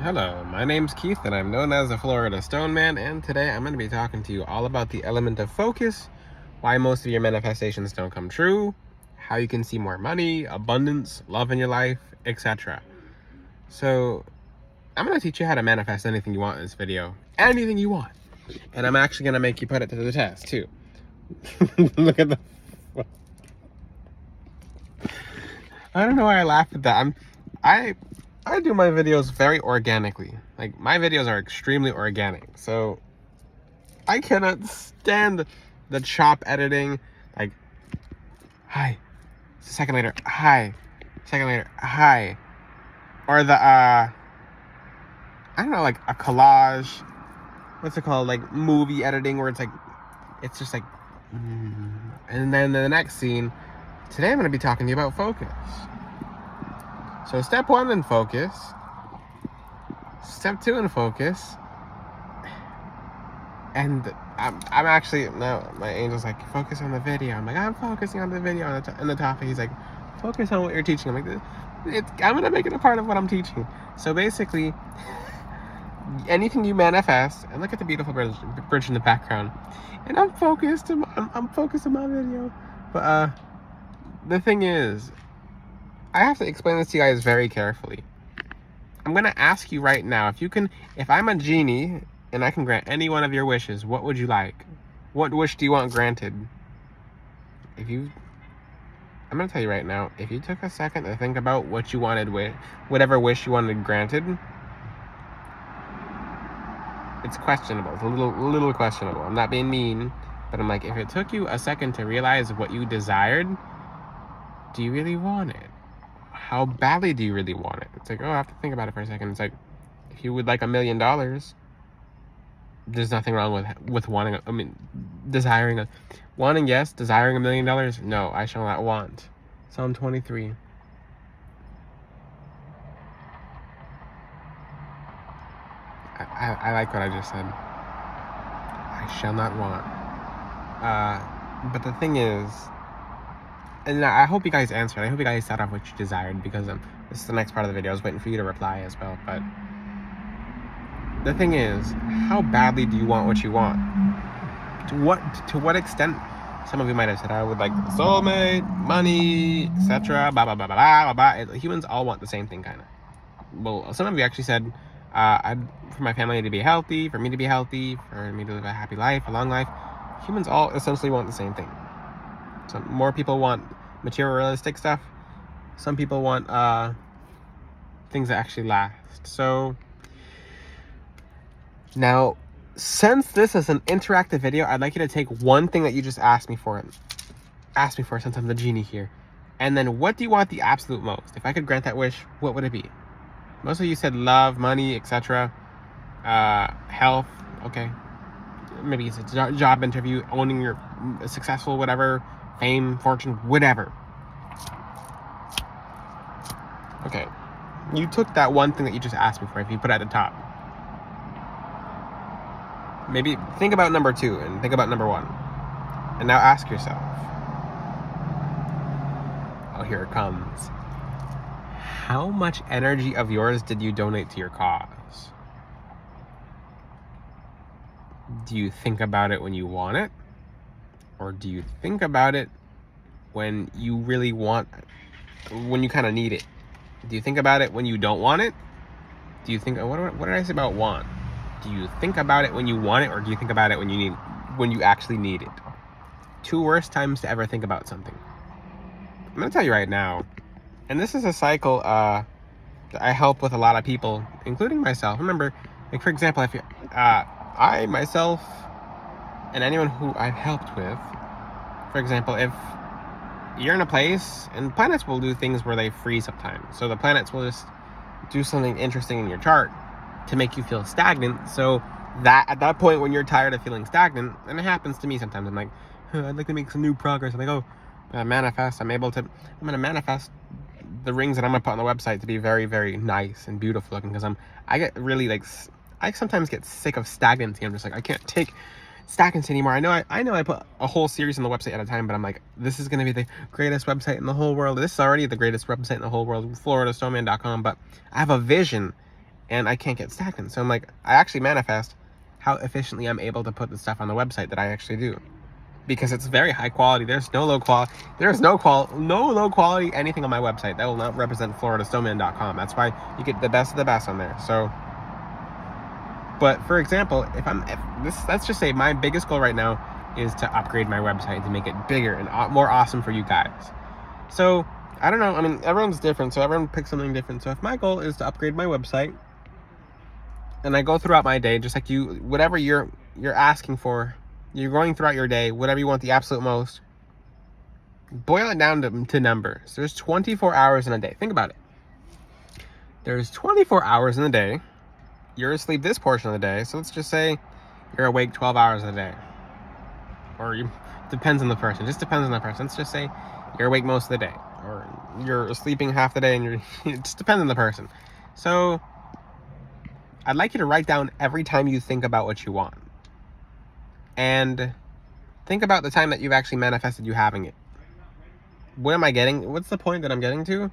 Hello, my name's Keith and I'm known as the Florida Stone Man, and today I'm going to be talking to you all about the element of focus, why most of your manifestations don't come true, how you can see more money, abundance, love in your life, etc. So, I'm going to teach you how to manifest anything you want in this video. Anything you want. And I'm actually going to make you put it to the test, too. Look at the... I don't know why I laughed at that. I do my videos very organically. Like, my videos are extremely organic. So, I cannot stand the chop editing. Like, hi. A second later, hi. Second later, hi. Or the, I don't know, like a collage. What's it called? Like, movie editing where it's like, it's just like, and then the next scene. Today I'm going to be talking to you about focus. So step 1 in focus. Step 2 in focus. And I'm actually, no, my angel's like, focus on the video. I'm like, I'm focusing on the video on the topic. He's like, focus on what you're teaching. I'm like, I'm going to make it a part of what I'm teaching. So basically, anything you manifest, and look at the beautiful bridge in the background. And I'm focused, I'm focused on my video. But the thing is, I have to explain this to you guys very carefully. I'm going to ask you right now, if I'm a genie and I can grant any one of your wishes, what would you like? What wish do you want granted? I'm going to tell you right now, if you took a second to think about what you wanted, whatever wish you wanted granted, it's questionable. It's a little questionable. I'm not being mean, but I'm like, if it took you a second to realize what you desired, do you really want it? How badly do you really want it? It's like, oh, I have to think about it for a second. It's like, if you would like $1 million, there's nothing wrong with wanting, desiring wanting, yes. Desiring $1 million, no, I shall not want. Psalm 23. I like what I just said. I shall not want. But the thing is, and I hope you guys answered. I hope you guys thought of what you desired, because this is the next part of the video. I was waiting for you to reply as well. But the thing is, how badly do you want what you want? To what extent? Some of you might have said, I would like soulmate, money, etc. Blah blah blah blah blah blah. Humans all want the same thing, kind of. Well, some of you actually said, for my family to be healthy, for me to be healthy, for me to live a happy life, a long life. Humans all essentially want the same thing. So more people want materialistic stuff. Some people want things that actually last. So now, since this is an interactive video, I'd like you to take one thing that you just asked me for since I'm the genie here. And then, what do you want the absolute most? If I could grant that wish, what would it be? Most of you said love, money, etc. Health, okay. Maybe it's a job interview, owning your successful whatever, fame, fortune, whatever. Okay. You took that one thing that you just asked me for, if you put it at the top. Maybe think about number 2 and think about number 1. And now ask yourself. Oh, here it comes. How much energy of yours did you donate to your cause? Do you think about it when you want it? Or do you think about it when you really want it? When you kind of need it? Do you think about it when you don't want it? Do you think, what did I say about want? Do you think about it when you want it, or do you think about it when you actually need it? 2 worst times to ever think about something. I'm going to tell you right now, and this is a cycle that I help with a lot of people, including myself. Remember, like, for example, if I myself and anyone who I've helped with, for example, if you're in a place, and planets will do things where they freeze sometimes. So the planets will just do something interesting in your chart to make you feel stagnant. So that at that point when you're tired of feeling stagnant, and it happens to me sometimes, I'm like, I'd like to make some new progress. I'm like, manifest. I'm going to manifest the rings that I'm going to put on the website to be very, very nice and beautiful looking, because I get really, like, I sometimes get sick of stagnancy. I'm just like, I can't take stagnancy anymore. I know I put a whole series on the website at a time, but I'm like, this is going to be the greatest website in the whole world. This is already the greatest website in the whole world, FloridaStoneman.com, but I have a vision, and I can't get stagnant. So I'm like, I actually manifest how efficiently I'm able to put the stuff on the website that I actually do, because it's very high quality. There's no low quality. There's no low quality anything on my website that will not represent FloridaSnowman.com. That's why you get the best of the best on there. So, but for example, let's just say my biggest goal right now is to upgrade my website to make it bigger and more awesome for you guys. So I don't know. I mean, everyone's different, so everyone picks something different. So if my goal is to upgrade my website, and I go throughout my day, just like you, whatever you're asking for, you're going throughout your day, whatever you want the absolute most, boil it down to numbers. There's 24 hours in a day. Think about it. There's 24 hours in a day. You're asleep this portion of the day. So let's just say you're awake 12 hours a day. Or depends on the person. Just depends on the person. Let's just say you're awake most of the day. Or you're sleeping half the day and it just depends on the person. So I'd like you to write down every time you think about what you want. And think about the time that you've actually manifested you having it. What am I getting? What's the point that I'm getting to?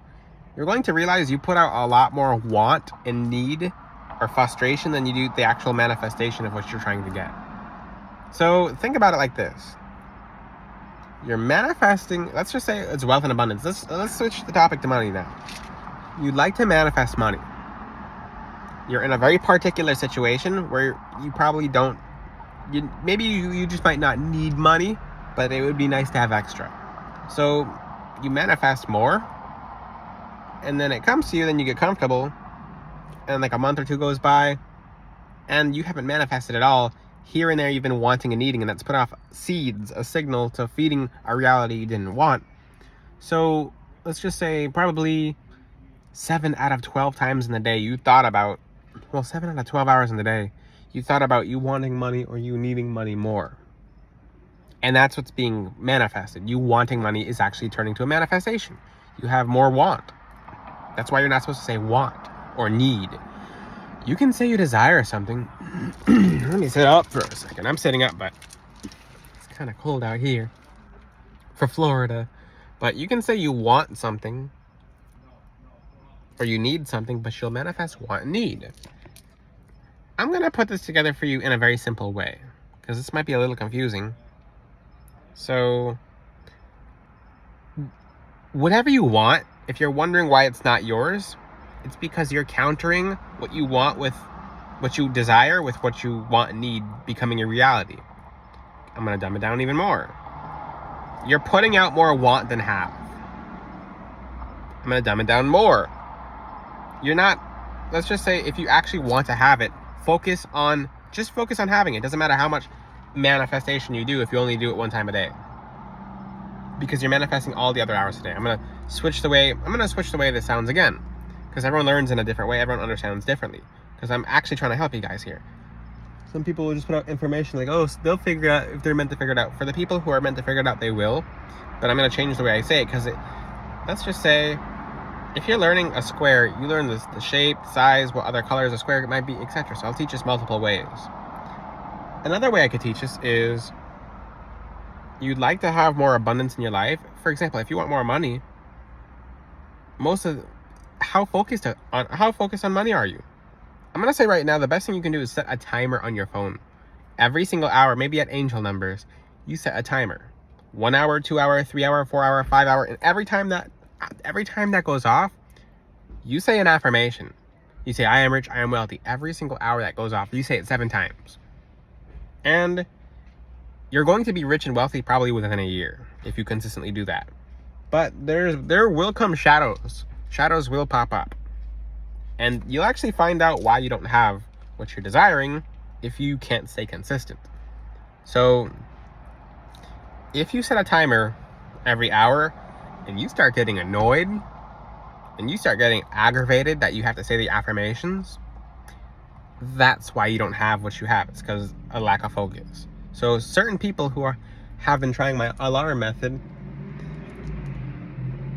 You're going to realize you put out a lot more want and need or frustration than you do the actual manifestation of what you're trying to get. So think about it like this. You're manifesting, let's just say it's wealth and abundance. Let's switch the topic to money now. You'd like to manifest money. You're in a very particular situation where you probably don't, maybe you just might not need money, but it would be nice to have extra. So you manifest more, and then it comes to you, then you get comfortable, and like a month or two goes by, and you haven't manifested at all. Here and there you've been wanting and needing, and that's put off seeds, a signal to feeding a reality you didn't want. So let's just say probably 7 out of 12 times in the day you thought about, 7 out of 12 hours in the day, you thought about you wanting money or you needing money more. And that's what's being manifested. You wanting money is actually turning to a manifestation. You have more want. That's why you're not supposed to say want or need. You can say you desire something. Let me sit up for a second. I'm sitting up, but it's kind of cold out here for Florida. But you can say you want something or you need something, but you'll manifest want and need. I'm going to put this together for you in a very simple way, because this might be a little confusing. So, whatever you want, if you're wondering why it's not yours, it's because you're countering what you want with what you desire with what you want and need becoming your reality. I'm going to dumb it down even more. You're putting out more want than have. I'm going to dumb it down more. You're not, let's just say if you actually want to have it, focus on having it. Doesn't matter how much manifestation you do if you only do it one time a day, because you're manifesting all the other hours a day. I'm going to switch the way this sounds again, because everyone learns in a different way. Everyone understands differently, because I'm actually trying to help you guys here. Some people will just put out information like, oh, they'll figure it out if they're meant to figure it out. For the people who are meant to figure it out, they will. But I'm going to change the way I say it, because let's just say if you're learning a square, you learn the shape, size, what other colors a square might be, etc. So I'll teach this multiple ways. Another way I could teach this is you'd like to have more abundance in your life. For example, if you want more money, how focused on money are you? I'm going to say right now, the best thing you can do is set a timer on your phone. Every single hour, maybe at angel numbers, you set a timer. 1 hour, 2 hour, 3 hour, 4 hour, 5 hour, and every time that goes off, you say an affirmation. You say, I am rich, I am wealthy. Every single hour that goes off, you say it 7 times. And you're going to be rich and wealthy probably within a year if you consistently do that. But there will come shadows. Shadows will pop up. And you'll actually find out why you don't have what you're desiring if you can't stay consistent. So if you set a timer every hour and you start getting annoyed and you start getting aggravated that you have to say the affirmations, that's why you don't have what you have. It's because a lack of focus. So certain people who have been trying my alarm method,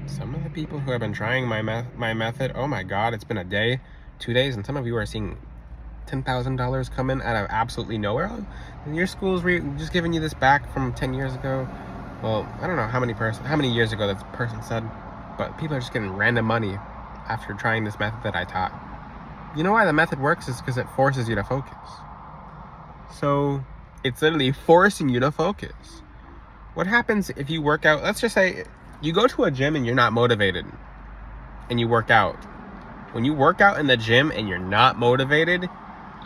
some of the people who have been trying my method, oh my God, it's been a day, 2 days, and some of you are seeing $10,000 come in out of absolutely nowhere. And your school's just giving you this back from 10 years ago. Well, I don't know how many years ago that person said, but people are just getting random money after trying this method that I taught. You know why the method works is because it forces you to focus. So it's literally forcing you to focus. What happens if you work out? Let's just say you go to a gym and you're not motivated and you work out. When you work out in the gym and you're not motivated,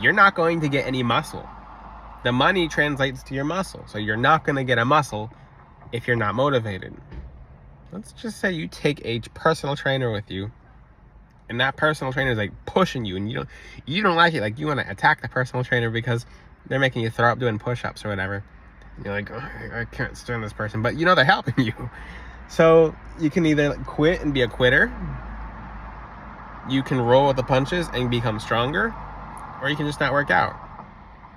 you're not going to get any muscle. The money translates to your muscle. So you're not going to get a muscle if you're not motivated. Let's just say you take a personal trainer with you, and that personal trainer is like pushing you, and you don't like it. Like, you want to attack the personal trainer because they're making you throw up doing push-ups or whatever. And you're like, oh, I can't stand this person, but you know they're helping you. So you can either quit and be a quitter, you can roll with the punches and become stronger, or you can just not work out.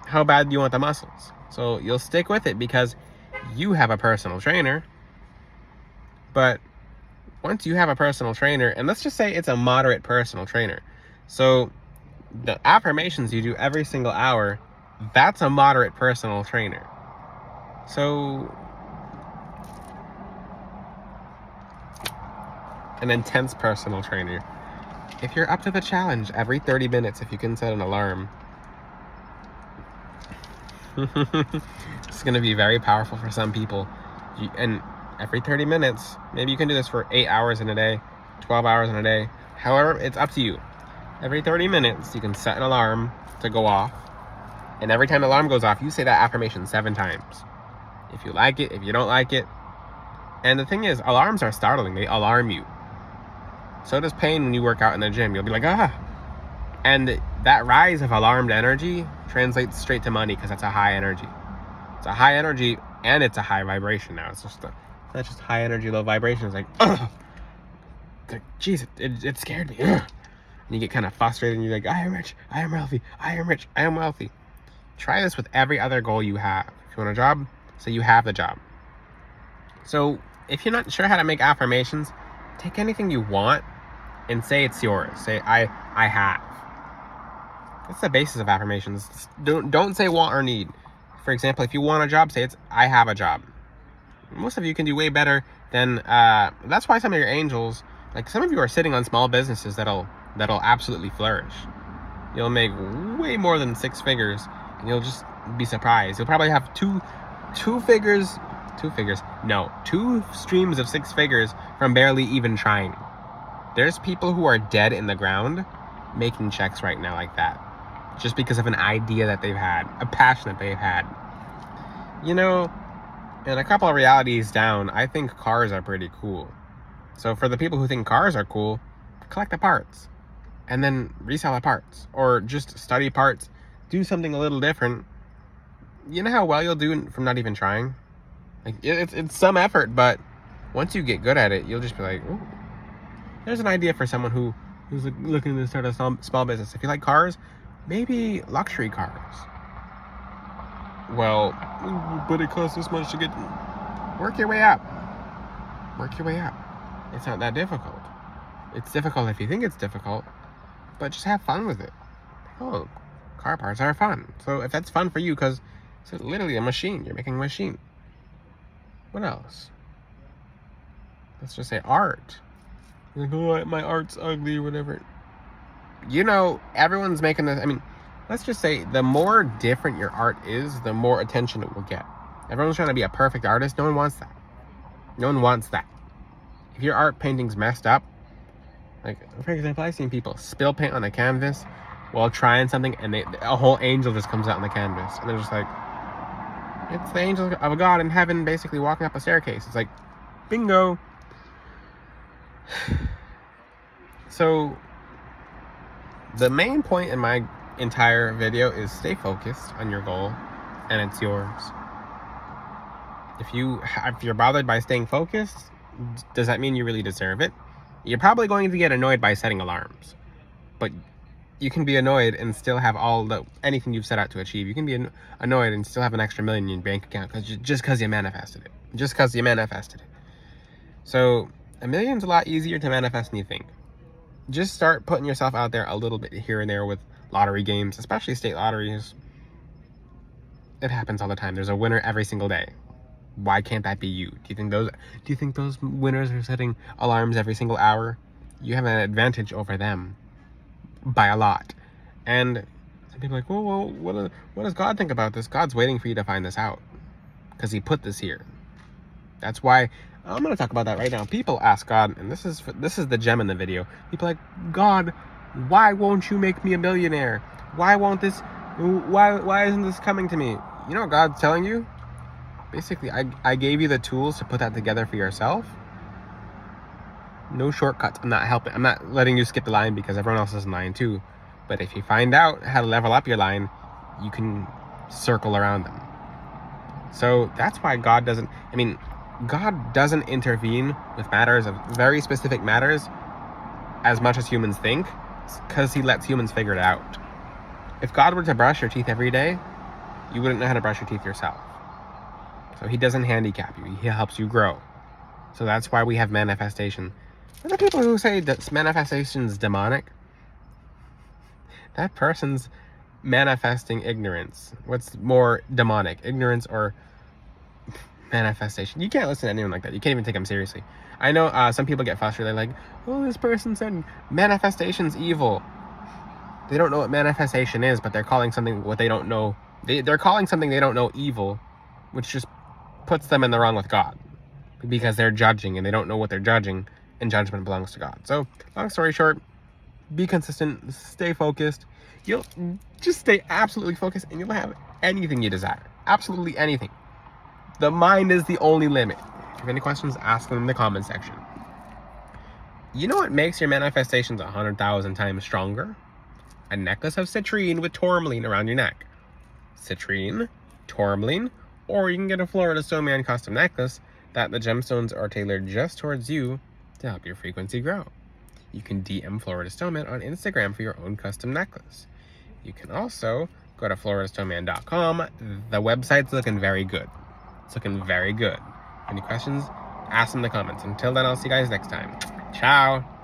How bad do you want the muscles? So you'll stick with it because you have a personal trainer. But once you have a personal trainer, and let's just say it's a moderate personal trainer, so the affirmations you do every single hour, that's a moderate personal trainer. So an intense personal trainer, if you're up to the challenge every 30 minutes, if you can set an alarm, it's going to be very powerful for some people. And every 30 minutes, maybe you can do this for 8 hours in a day, 12 hours in a day. However, it's up to you. Every 30 minutes, you can set an alarm to go off. And every time the alarm goes off, you say that affirmation 7 times. If you like it, if you don't like it. And the thing is, alarms are startling. They alarm you. So does pain when you work out in the gym. You'll be like, ah. And that rise of alarmed energy translates straight to money because that's a high energy. It's a high energy and it's a high vibration now. It's not just high energy, low vibration. It's like, ugh. It's like, geez, it scared me. Ugh. And you get kind of frustrated and you're like, I am rich, I am wealthy, I am rich, I am wealthy. Try this with every other goal you have. If you want a job, say you have the job. So if you're not sure how to make affirmations, take anything you want and say it's yours. Say, I have. That's the basis of affirmations. Don't say want or need. For example, if you want a job, say it's I have a job. Most of you can do way better than that's why some of your angels, like some of you are sitting on small businesses that'll absolutely flourish. You'll make way more than 6 figures and you'll just be surprised. You'll probably have two streams of 6 figures from barely even trying. There's people who are dead in the ground making checks right now like that, just because of an idea that they've had, a passion that they've had. You know, and a couple of realities down, I think cars are pretty cool. So for the people who think cars are cool, collect the parts and then resell the parts, or just study parts, do something a little different. You know how well you'll do from not even trying? Like, it's some effort, but once you get good at it, you'll just be like, ooh, there's an idea for someone who's looking to start a small business. If you like cars, maybe luxury cars. Well, but it costs this much to get. Work your way up. Work your way up. It's not that difficult. It's difficult if you think it's difficult, but just have fun with it. Oh, car parts are fun. So if that's fun for you, because it's literally a machine. You're making a machine. What else? Let's just say art. You're like, oh, my art's ugly or whatever. You know, everyone's making this. I mean, let's just say the more different your art is, the more attention it will get. Everyone's trying to be a perfect artist. No one wants that. No one wants that. If your art painting's messed up, like, for example, I've seen people spill paint on a canvas while trying something, and a whole angel just comes out on the canvas. And they're just like, it's the angel of a God in heaven basically walking up a staircase. It's like, bingo. So the main point in my entire video is stay focused on your goal, and it's yours. If you're bothered by staying focused, does that mean you really deserve it? You're probably going to get annoyed by setting alarms, but you can be annoyed and still have anything you've set out to achieve. You can be annoyed and still have an extra million in your bank account just because you manifested it. Just because you manifested it. So $1 million's a lot easier to manifest than you think. Just start putting yourself out there a little bit here and there with lottery games, especially state lotteries. It happens all the time. There's a winner every single day. Why can't that be you? Do you think those winners are setting alarms every single hour? You have an advantage over them. by a lot. And some people are like, well, what does God think about this? God's waiting for you to find this out because he put this here. That's why I'm going to talk about that right now. People ask God, and this is the gem in the video. People are like, God, why won't you make me a millionaire? Why isn't this coming to me? You know what God's telling you? Basically, I gave you the tools to put that together for yourself. No shortcuts. I'm not letting you skip the line because everyone else is in line too. But if you find out how to level up your line, you can circle around them. So that's why God doesn't intervene with matters of very specific matters as much as humans think, because he lets humans figure it out. If God were to brush your teeth every day, you wouldn't know how to brush your teeth yourself. So he doesn't handicap you. He helps you grow. So that's why we have manifestation. For the people who say that manifestation is demonic, that person's manifesting ignorance. What's more demonic, ignorance or manifestation? You can't listen to anyone like that. You can't even take them seriously. I know some people get frustrated. They're like, oh, this person said manifestation's evil. They don't know what manifestation is, but they're calling something what they don't know. They're calling something they don't know evil, which just puts them in the wrong with God, because they're judging and they don't know what they're judging, and judgment belongs to God. So, long story short, be consistent, stay focused. You'll just stay absolutely focused, and you'll have anything you desire. Absolutely anything. The mind is the only limit. If you have any questions, ask them in the comment section. You know what makes your manifestations 100,000 times stronger? A necklace of citrine with tourmaline around your neck. Citrine, tourmaline, or you can get a Florida Stoneman custom necklace that the gemstones are tailored just towards you to help your frequency grow. You can DM Florida Stoneman on Instagram for your own custom necklace. You can also go to floridastoneman.com. The website's looking very good. It's looking very good. Any questions? Ask them in the comments. Until then, I'll see you guys next time. Ciao!